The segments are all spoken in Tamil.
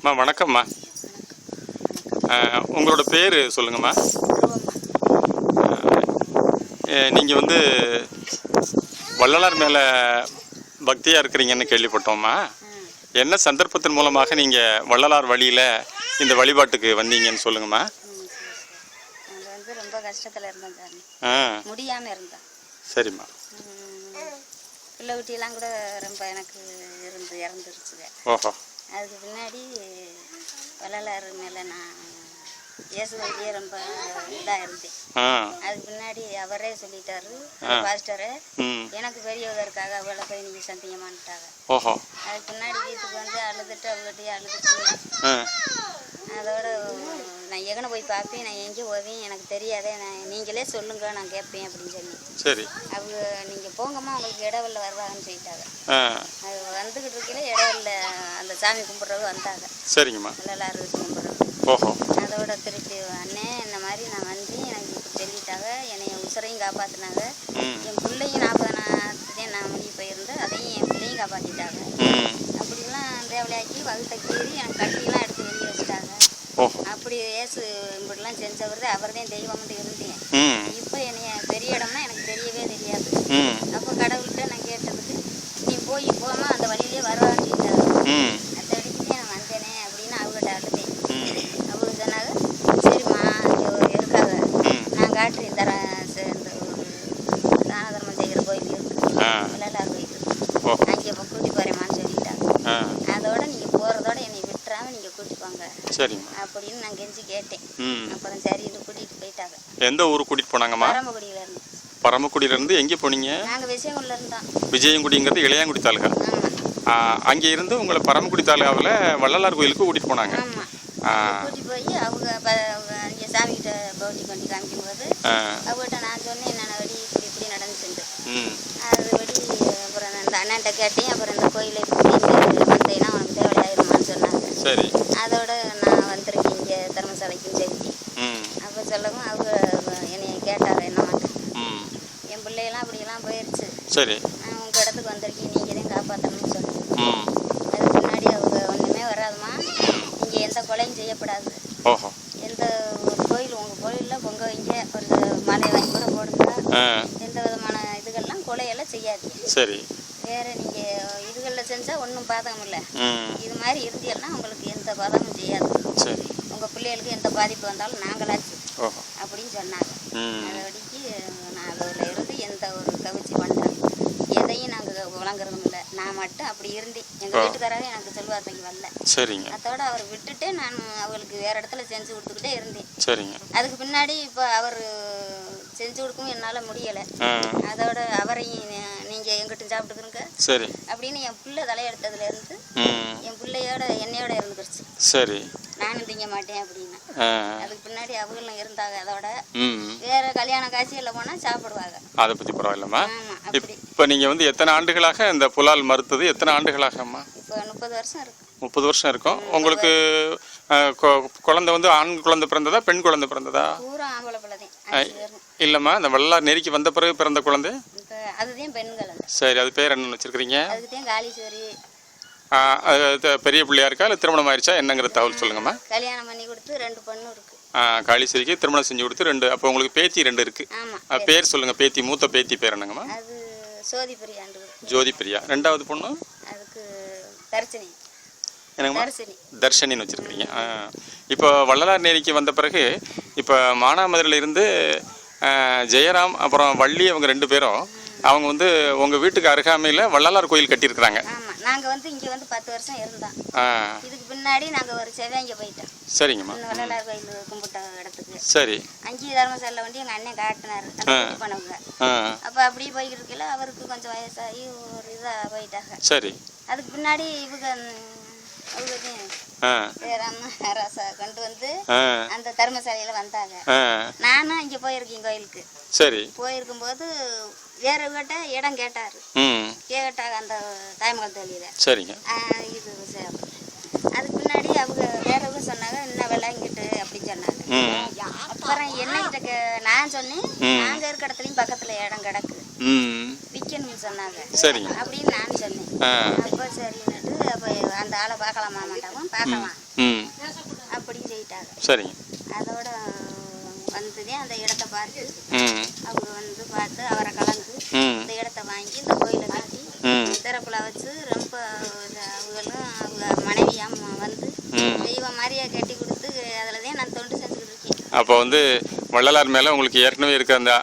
அம்மா வணக்கம்மா. உங்களோட பேர் சொல்லுங்கம்மா. நீங்கள் வந்து வள்ளலார் மேலே பக்தியாக இருக்கிறீங்கன்னு கேள்விப்பட்டோம்மா. என்ன சந்தர்ப்பத்தின் மூலமாக நீங்கள் வள்ளலார் வழியில் இந்த வழிபாட்டுக்கு வந்தீங்கன்னு சொல்லுங்கம்மா. அது வந்து ரொம்ப கஷ்டத்தில் இருந்தேன் சார், முடியாமல் இருந்தேன். சரிம்மா. பிள்ளை குட்டியெல்லாம் கூட ரொம்ப எனக்கு இறந்துருச்சுங்க. ஓஹோ. அதுக்கு பின்னாடி வள்ளலார் மேலே நான் இயேசுவையே ரொம்ப இதாக இருந்தேன். அதுக்கு பின்னாடி அவரே சொல்லிட்டாரு, பாஸ்டரு, எனக்கு பெரியவதற்காக அவளை போய் நீங்கள் சந்திங்கமான்ட்டாங்க. ஓஹோ. அதுக்கு பின்னாடி வீட்டுக்கு வந்து அழுதுட்டு அவங்ககிட்டயே அழுதுட்டு அதோட நான் எங்கன போய் பார்ப்பேன், நான் எங்கே போவேன் எனக்கு தெரியாதே, நீங்களே சொல்லுங்க நான் கேட்பேன் அப்படின்னு சொல்லி. சரி. அவங்க நீங்கள் போங்கம்மா உங்களுக்கு இடவெல்ல வருவாங்கன்னு சொல்லிட்டாங்க. அது வந்துக்கிட்டு இருக்கையில இடவெல்ல அந்த சாமி கும்பிட்றவங்க வந்தாங்க. சரிங்கம்மா. வள்ளலார் கும்பிட்றவங்க. ஓஹோ. அதோட திருப்பி அண்ணே இந்த மாதிரி நான் வந்து எனக்கு இப்படி சொல்லிட்டாங்க, என்னை உசுரையும் காப்பாற்றினாங்க, என் பிள்ளையும் 40 நான் முடிவு போயிருந்தேன், அதையும் என் பிள்ளையும் காப்பாற்றிட்டாங்க. அப்படிலாம் தேவலையாக்கி வகுத்தை கீறி எனக்கு கட்டிலாம் எடுத்து வெளியே வச்சுட்டாங்க. அப்படி ஏசு இப்படிலாம் செஞ்சவர் தான், அவர் தான் தெய்வம்னு இருந்தேன். இப்போ என்னைய பெரிய இடம்னா எனக்கு தெரியவே தெரியாது. அப்போ கடவுள்கிட்ட நான் கேட்டதுக்கு, நீ போமா அந்த வழியிலே வருவான்னு சொல்லிட்டாங்க. அந்த வழிக்கு நான் வந்தேனே அப்படின்னு அவங்ககிட்ட அழுதேன். அவங்க சொன்னாங்க, சரிம்மா இருக்காங்க, நான் காட்டுறேன் தரேன், இந்த ஒரு தான தர்மம் செய்கிற கோயில் இருக்கு, வள்ளலார் கோயில் இருக்கு, அங்கே கூட்டி போகிறேம்மான்னு சொல்லிட்டாங்க. அதோட நீங்கள் போகிறதோட என்னை விட்டுறாம நீங்கள் கூட்டி போங்க அப்படின்னு நான் கெஞ்சி கேட்டேன். அப்புறம் சரி இது கூட்டிகிட்டு போயிட்டாங்க. எந்த ஊருக்கு கூட்டிகிட்டு போனாங்கம்மா? பரமக்குடியில இருந்து. பரமக்குடியிலேருந்து எங்கே போனீங்க? நாங்கள் விஜயங்குடியில் இருந்தோம். விஜயங்குடிங்கிறது இளையாங்குடி தாலுகா. அங்கே இருந்து உங்களை பரமக்குடி தாலுகாவில் வள்ளலார் கோயிலுக்கு கூட்டிகிட்டு போனாங்க. கூட்டி போய் அவங்க இங்கே சாமிகிட்ட பௌட்டி கொண்டு காமிக்கும்போது அவங்ககிட்ட நான் சொன்னேன், என்னென்ன வழி இப்படி இப்படி நடந்துச்சுண்டு. அது வழி அப்புறம் அந்த அண்ணன்ட்ட கேட்டேன். அப்புறம் இந்த கோயிலை இப்படி வந்தேன்னா உனக்கு தேவையாயிருமான்னு சொன்னாங்க. சரி. அதோட நான் வந்திருக்கேன் இங்கே தர்மசாலைக்குன்னு சொல்லி. அப்போ சொல்லவும் அவங்க என்னை கேட்டாங்க என்ன மாட்டேன், என் பிள்ளையெல்லாம் அப்படியெல்லாம் போயிடுச்சு, சரி, உங்கள் இடத்துக்கு வந்திருக்கேன், நீங்கள் தான் காப்பாற்றணும்னு சொல்லி. அதுக்கு முன்னாடி அவங்க ஒன்றுமே வராதுமா, இங்கே எந்த கொலையும் செய்யப்படாது, எந்த ஒரு கோயில் உங்கள் கோயிலில் பொங்க வைங்க, ஒரு மலை வாங்கி கூட போடுங்க, எந்த விதமான இதுகள்லாம் கொலையெல்லாம் செய்யாது. சரி. வேறு நீங்கள் இதுகளில் செஞ்சால் ஒன்றும் பாதகம் இல்லை, இது மாதிரி இருந்தியெல்லாம் உங்களுக்கு எந்த பாதகமும் செய்யாது, உங்கள் பிள்ளைகளுக்கு எந்த பாதிப்பு வந்தாலும் நாங்களாச்சு அப்படின்னு சொன்னாங்க. அதோடைக்கு நான் அதில் இருந்து எந்த ஒரு கவிச்சி பண்ணுறேன் எதையும் நாங்கள் வழங்குறதும் இல்லை. நான் மட்டும் அப்படி இருந்தேன், எங்கள் வீட்டுக்காரவே எனக்கு செல்வார்த்தைக்கு வரல. சரிங்க. அதோட அவர் விட்டுட்டு நான் அவங்களுக்கு வேறு இடத்துல செஞ்சு கொடுத்துக்கிட்டே இருந்தேன். சரிங்க. அதுக்கு பின்னாடி இப்போ அவர் செஞ்சு கொடுக்கவும் என்னால் முடியலை. அதோட அவரையும் நீங்கள் எங்கிட்டும் சாப்பிட்டுக்கிறங்க சரி அப்படின்னு என் பிள்ளை தலையெடுத்ததுலேருந்து என் பிள்ளையோட என்னையோட இருந்துருச்சு. சரி. நானும் திங்க மாட்டேன் அப்படின்னு. அதுக்கு பின்னாடி அவங்களும் இருந்தாங்க. அதோட வேற கல்யாண காட்சியில் போனால் சாப்பிடுவாங்க. அதை பற்றி பரவாயில்லம்மா. இப்போ நீங்கள் வந்து எத்தனை ஆண்டுகளாக இந்த புலால் மறுத்தது? எத்தனை ஆண்டுகளாகம்மா? இப்போ 30 வருஷம் இருக்கு. 30 வருஷம் இருக்கும். உங்களுக்கு குழந்தை வந்து ஆண் குழந்தை பிறந்ததா பெண் குழந்தை பிறந்ததா? பூரா ஆம்பளை பிள்ளை தான். இல்லைம்மா, இந்த வள்ளலார் நெறிக்கு வந்த பிறகு பிறந்த குழந்தை? அதுதான் பெண்கள். சரி, அது பேர் என்னன்னு வச்சுருக்கிறீங்க? அதுதான் காளீஸ்வரி. பெரிய பிள்ளையா இருக்கா இல்லை திருமணம் ஆயிடுச்சா என்னங்கிற தகவல் சொல்லுங்கம்மா. கல்யாணம் பண்ணி கொடுத்து 2 பொண்ணு இருக்கு. காளீஸ்வரிக்கு திருமணம் செஞ்சு கொடுத்து 2. அப்போ உங்களுக்கு பேத்தி 2 இருக்கு. பேர் சொல்லுங்க. பேத்தி மூத்த பேத்தி பேர் என்னங்கம்மா? அது ஜோதி பிரியா. ஜோதி பிரியா. 2வது பொண்ணு? அதுக்கு தர்ஷினி. என்னங்கம்மா? தர்ஷினின்னு வச்சுருக்கிறீங்க. இப்போ வள்ளலார் நெறிக்கு வந்த பிறகு இப்போ மானாமதுரையில் இருந்து ஜெயராம் அப்புறம் வள்ளி அவங்க 2 பேரும் அவங்க வந்து உங்கள் வீட்டுக்கு அருகாமையில் வள்ளலார் கோயில் கட்டியிருக்கிறாங்க. ஆமாம், நாங்கள் வந்து இங்கே வந்து 10 வருஷம் இருந்தோம். இதுக்கு பின்னாடி நாங்கள் ஒரு செவ்வாய்ங்க போயிட்டோம். சரிங்கம்மா. வள்ளலார் கோயில் கும்பிட்ட இடத்துக்கு. சரி. அங்கே தர்மசாலையில் வந்து எங்கள் அண்ணன் காட்டினார் பண்ணவங்க. அப்போ அப்படியே போய்கிட்டு இருக்கல அவருக்கு கொஞ்சம் வயசாகி ஒரு இதாக போயிட்டாங்க. சரி. அதுக்கு பின்னாடி இவங்க ராசா கொண்டு வந்து அந்த தர்மசாலையில வந்தாங்க. நானும் இங்க போயிருக்கேன் கோயிலுக்கு. சரி. போயிருக்கும் போது வேற கிட்ட இடம் கேட்டாரு. கேட்டாங்க அந்த தாய்மகள் தொழில. சரிங்க. இது அதுக்கு முன்னாடி அவங்க வேறவங்க சொன்னாங்க என்ன விளையாங்கிட்டு அப்படின்னு சொன்னாங்க. அப்புறம் என்னகிட்ட நான் சொன்னேன், நாங்க இருக்க இடத்துலயும் பக்கத்துல இடம் கிடக்கு விற்கணும்னு சொன்னாங்க. சரிங்க. அப்படின்னு நான் சொன்னேன். அப்போ சரின்னுட்டு அப்போ அந்த ஆளை பார்க்கலாமா மாட்டாவும் பார்க்கலாம் ம். அப்படி செய்யிட்டாங்க. சரிங்க. அதோட வந்ததே அந்த இடத்த பார்த்து ம். அவங்க வந்து பார்த்து அவரை கலந்து ம். இந்த இடத்த வாங்கி இந்த கோயிலை கட்டி ம். திறப்புல வச்சு ரொம்ப அவங்களும் அவங்க மனைவியாம் வந்து ம். தெய்வம் மாதிரியா கட்டி கொடுத்து அதில் தான் நான் தொண்டு செஞ்சுக்கிட்டு இருக்கேன். அப்போ வந்து வள்ளலார் மேலே உங்களுக்கு ஏற்கனவே இருக்க அந்த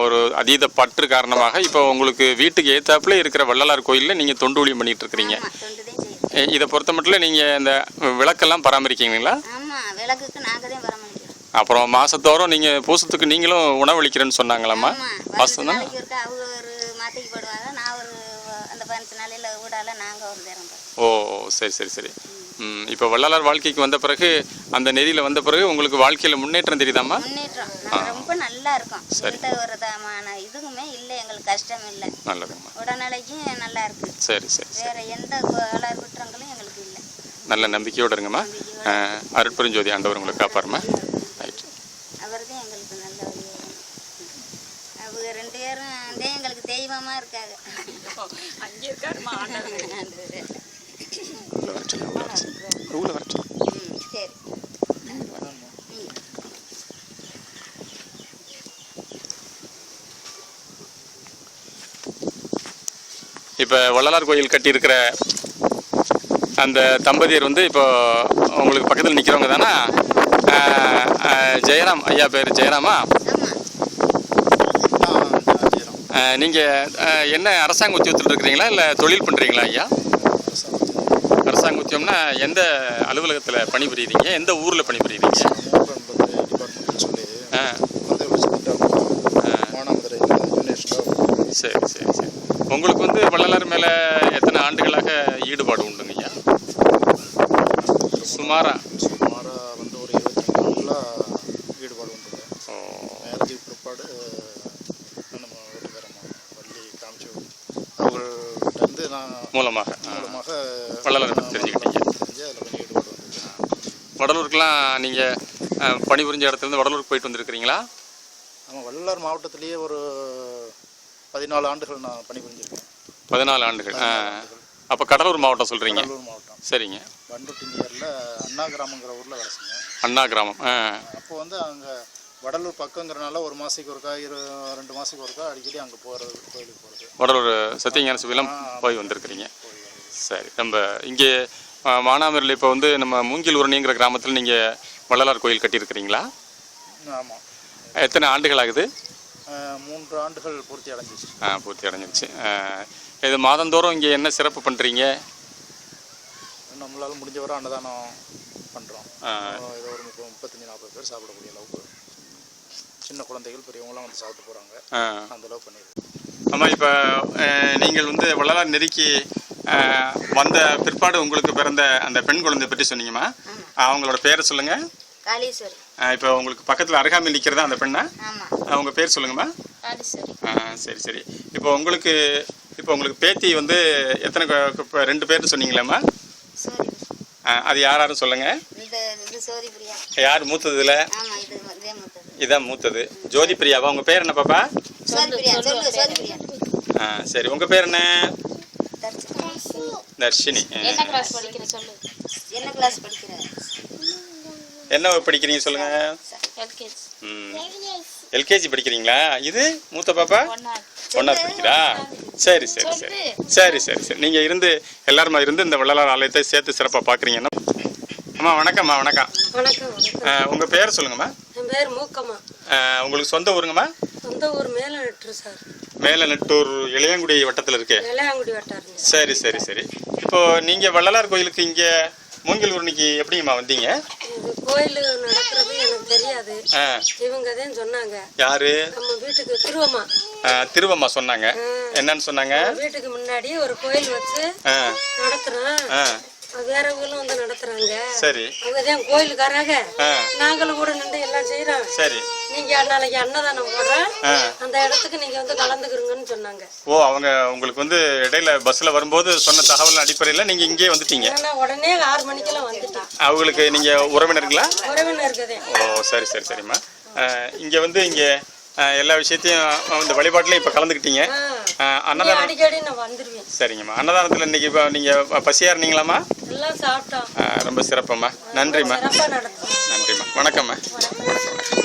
ஒரு அதீத பற்று காரணமாக இப்போ உங்களுக்கு வீட்டுக்கு ஏத்தாப்புல இருக்கிற வள்ளலார் கோயிலில் நீங்கள் தொண்டு ஊழியம் பண்ணிட்டு இருக்கிறீங்க. ஆமாம், தொண்டு தான் செய்யுது. இதை பொறுத்த மட்டும் நீங்கள் இந்த விளக்கெல்லாம் பராமரிக்கிறீங்களா? ஆமாம், விளக்குக்கு நாங்கள் தான் பராமரிக்கிறோம். அப்புறம் மாதத்தோறும் நீங்கள் பூசத்துக்கு நீங்களும் உணவளிக்கிறேன்னு சொன்னாங்களாம்மா? ஆமாம், வாசம் தானே? நாளைக்கு இருக்கா அவங்க ஒரு மாத்தைக்கு போடுவாங்க, நான் ஒரு அந்த 15 நாளையில் ஊடால நாங்கள் ஒரு நேரம். ஓ, சரி சரி சரி. இப்போ வள்ளலார் வாழ்க்கைக்கு வந்த பிறகு அந்த நெறியில் வந்த பிறகு உங்களுக்கு வாழ்க்கையில் முன்னேற்றம் தெரியுதாம்மா? முன்னேற்றம் நாங்கள் ரொம்ப நல்லா இருக்கோம். எந்த ஒரு விதமான இதுவுமே இல்லை, எங்களுக்கு கஷ்டம் இல்லை. நல்லதுங்கம்மா. உடல்நிலைக்கும் நல்லா இருக்கு. சரி சரி. வேற எந்த கோளாறு குற்றங்களும் எங்களுக்கு இல்லை. நல்ல நம்பிக்கையோடு இருங்கம்மா. அருட்பெருஞ்சோதி ஆண்டவர் உங்களுக்கு காப்பாருமா. ரைட். அவர் தான் எங்களுக்கு நல்ல வழியாக. அவங்க 2 பேரும் தான் எங்களுக்கு தெய்வமா இருக்காங்க. அங்கே இருக்காருமா ஆண்டவர். உள்ள வர சொல்லு, உள்ள வர சொல்லு. உள்ள வர சொல்லு. சரி. இப்போ வள்ளலார் கோயில் கட்டியிருக்கிற அந்த தம்பதியர் வந்து இப்போ உங்களுக்கு பக்கத்தில் நிற்கிறவங்க தானே? ஜெயராம் ஐயா பேர் ஜெயராமா? நீங்கள் என்ன அரசாங்க உத்தியோகத்தில் இருக்கிறீங்களா இல்லை தொழில் பண்ணுறீங்களா ஐயா? அரசாங்க உத்தியோகம்னா எந்த அலுவலகத்தில் பணிபுரியுறீங்க? எந்த ஊரில் பணிபுரியுறீங்க? சரி சரி சரி. உங்களுக்கு வந்து வள்ளலார் மேலே எத்தனை ஆண்டுகளாக ஈடுபாடு உண்டுங்க ஐயா? சுமாரா வந்து ஒரு 22 ஆண்டுகளாக ஈடுபாடு உண்டு. மேரேஜுக்கு பிற்பாடு நம்ம வீட்டுக்காரம்மா வள்ளி காமிச்சு அவங்கள்ட்ட நான் மூலமாக வள்ளலார் பற்றி தெரிஞ்சுக்கிட்டீங்க. அதில் கொஞ்சம் ஈடுபாடு வந்து. வடலூருக்கெலாம் நீங்கள் பணிபுரிஞ்ச இடத்துலேருந்து வடலூருக்கு போயிட்டு வந்துருக்கிறீங்களா? ஆமாம், வள்ளலார் மாவட்டத்திலேயே ஒரு 14 ஆண்டுகள் நான் பணிபுரிஞ்சிருக்கேன். 14 ஆண்டுகள். அப்போ கடலூர் மாவட்டம் சொல்கிறீங்க? கடலூர் மாவட்டம். சரிங்க. பண்ருட்டி நியரில் அண்ணா கிராமங்கிற ஊரில் வேலை செஞ்சேன். அண்ணா கிராமம். அப்போ வந்து அங்கே வடலூர் பக்கங்கிறனால ஒரு மாதத்துக்கு ஒருக்கா 2 மாதத்துக்கு ஒருக்கா அடிக்கடி அங்கே போகிறது, கோயிலுக்கு போகிறது. வடலூர் சத்தியஞான சிவிலம் போய் வந்திருக்கிறீங்க. சரி. நம்ம இங்கே மானாமரில் இப்போ வந்து நம்ம மூங்கில் உரணிங்கிற கிராமத்தில் நீங்கள் வள்ளலார் கோயில் கட்டியிருக்கிறீங்களா? ஆமாம். எத்தனை ஆண்டுகள் ஆகுது? 3 ஆண்டுகள் பூர்த்தி அடைஞ்சிச்சு. பூர்த்தி அடைஞ்சிருச்சு. இது மாதந்தோறும் இங்கே என்ன சிறப்பு பண்ணுறீங்க? நம்மளால் முடிஞ்ச வரை அன்னதானம் பண்ணுறோம். ஏதோ ஒரு 35-40 பேர் சாப்பிடக்கூடிய அளவுக்கு, சின்ன குழந்தைகள் பெரியவங்களாம் வந்து சாப்பிட்டு போகிறாங்க. அந்த அளவு பண்ணிடுறோம். ஆமாம். இப்போ நீங்கள் வந்து வள்ளலார் நெறிக்கு வந்த பிற்பாடு உங்களுக்கு பிறந்த அந்த பெண் குழந்தை பற்றி சொன்னீங்கம்மா. அவங்களோட பேரை சொல்லுங்கள். காளீஸ்வரி. இப்போ உங்களுக்கு பக்கத்தில் அருகாமையில் நிற்கிறதா அந்த பெண்ணா? ஆமாம். உங்கள் பேர் சொல்லுங்கம்மா. காளீஸ்வரி. சரி சரி. இப்போ உங்களுக்கு பேத்தி வந்து எத்தனை 2 பேர் சொன்னீங்களேம்மா? சோதி. அது யாரும் சொல்லுங்கள். இது சோதி பிரியா. யார் மூத்தது இதில்? ஆமாம், இது இதே மூத்தது. இதான் மூத்தது. ஜோதி பிரியாவா? உங்கள் பேர் என்ன பாப்பா? சோதி பிரியா. சொல்லு சோதி பிரியா. சரி. உங்கள் பேர் என்ன? தர்ஷினி. என்ன கிளாஸ் படிக்கிற சொல்லு. என்ன கிளாஸ் படிக்கிற? என்ன படிக்கிறீங்க சொல்லுங்க. எல்கேஜி. எல்கேஜி படிக்கிறீங்களா? இது மூத்த பாப்பா 1ஆவது படிக்கிறா? சரி சரி சரி சரி சரி சரி. நீங்கள் இருந்து எல்லாருமா இருந்து இந்த வள்ளலார் ஆலயத்தை சேர்த்து சிறப்பாக பார்க்குறீங்கன்னா. அம்மா வணக்கம்மா. வணக்கம். வணக்கம். உங்கள் பேர் சொல்லுங்கம்மா. என் பேர் மூக்கம்மா. உங்களுக்கு சொந்த ஊருங்கம்மா? சொந்த ஊர் மேலநெட்டூர் சார். மேலநெட்டூர் இளையாங்குடி வட்டத்தில் இருக்கு. இளையாங்குடி வட்டாருங்க. சரி சரி சரி. இப்போ நீங்கள் வள்ளலார் கோயிலுக்கு இங்கே மூங்கில் உரணிக்கு எப்படிங்கம்மா வந்தீங்க? இது கோயில் நடக்கிறது எனக்கு தெரியாது. இவங்க தான் சொன்னாங்க. யாரு? நம்ம வீட்டுக்கு திருவம்மா. திருவம்மா சொன்னாங்க. என்னன்னு சொன்னாங்க? வீட்டுக்கு முன்னாடி ஒரு கோயில் வச்சு நடத்துறோம். வேற ஊர்ல வந்து நடத்துறாங்க. சரி. அவங்கதான் கோயிலுக்காராங்க. நாங்களும் கூட நின்று எல்லாம் செய்யறோம். சரி. நீங்க நாளைக்கு அன்னதானம் போடுறோம், அந்த இடத்துக்கு நீங்க வந்து கலந்துக்கிறீங்கன்னு சொன்னாங்க. ஓ, அவங்க உங்களுக்கு வந்து இடையில பஸ்ல வரும்போது சொன்ன தகவல் அடிப்படையில் நீங்க இங்கே வந்துட்டீங்க. உடனே 6 மணிக்கெல்லாம் வந்துட்டேன். அவங்களுக்கு நீங்க உறவினர்களா? உறவினர் இருக்குதே. ஓ, சரி சரி சரிம்மா. இங்க வந்து இங்க எல்லா விஷயத்தையும் இந்த வழிபாட்டிலையும் இப்போ கலந்துக்கிட்டீங்க. அன்னதானம் அடிக்கடி நான் வந்துடுவேன். சரிங்கம்மா. அன்னதானத்தில் இன்னைக்கு இப்போ நீங்கள் பசியாக இருந்தீங்களாம்மா? எல்லாம் சாப்பிட்டோம். ரொம்ப சிறப்பம்மா. நன்றிம்மா. சிறப்பாக நடத்தும். நன்றிம்மா. வணக்கம்மா. வணக்கம்.